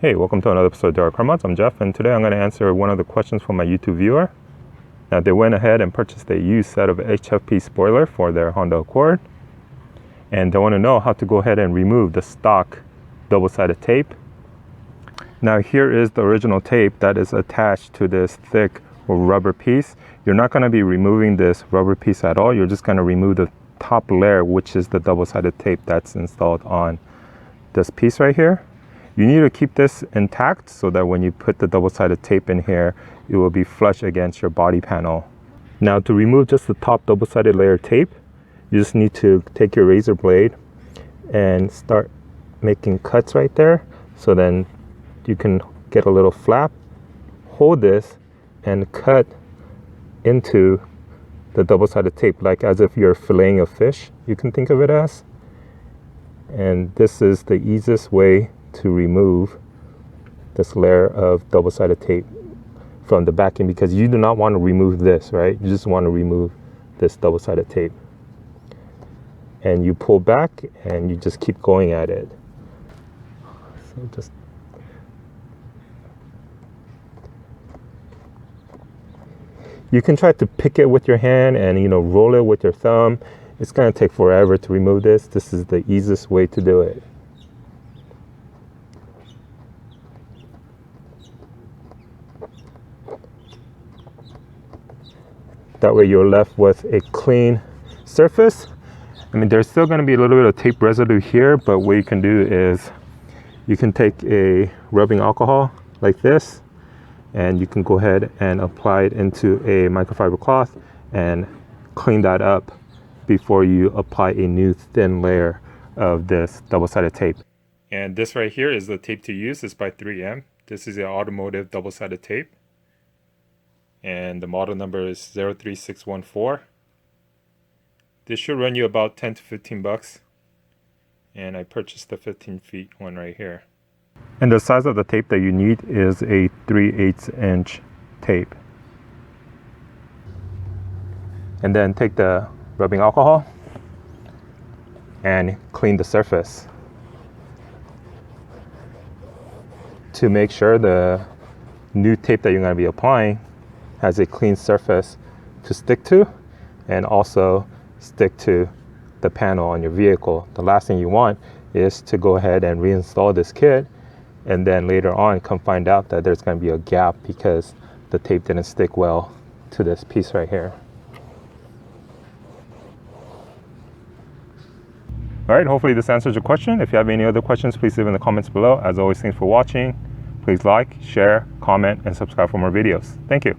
Hey, welcome to another episode of Dark Mounts. I'm Jeff, and today I'm going to answer one of the questions from my YouTube viewer. Now, they went ahead and purchased a used set of HFP spoiler for their Honda Accord, and they want to know how to go ahead and remove the stock double-sided tape. Now, here is the original tape that is attached to this thick rubber piece. You're not going to be removing this rubber piece at all. You're just going to remove the top layer, which is the double-sided tape that's installed on this piece right here. You need to keep this intact so that when you put the double-sided tape in here, it will be flush against your body panel. Now, to remove just the top double-sided layer tape, you just need to take your razor blade and start making cuts right there. So then you can get a little flap, hold this, and cut into the double-sided tape, like as if you're filleting a fish, you can think of it as. And this is the easiest way to remove this layer of double-sided tape from the back end, because you do not want to remove this, right? You just want to remove this double-sided tape. And you pull back and you just keep going at it. So just you can try to pick it with your hand and roll it with your thumb. It's going to take forever to remove this. This is the easiest way to do it. That way you're left with a clean surface. I mean, there's still going to be a little bit of tape residue here, but what you can do is you can take a rubbing alcohol like this, and you can go ahead and apply it into a microfiber cloth and clean that up before you apply a new thin layer of this double-sided tape. And this right here is the tape to use. It's by 3M. This is an automotive double-sided tape. And the model number is 03614. This should run you about 10 to 15 bucks. And I purchased the 15 feet one right here. And the size of the tape that you need is a 3/8 inch tape. And then take the rubbing alcohol and clean the surface to make sure the new tape that you're going to be applying has a clean surface to stick to, and also stick to the panel on your vehicle. The last thing you want is to go ahead and reinstall this kit, and then later on come find out that there's going to be a gap because the tape didn't stick well to this piece right here. All right, hopefully this answers your question. If you have any other questions, please leave in the comments below. As always, thanks for watching. Please like, share, comment, and subscribe for more videos. Thank you.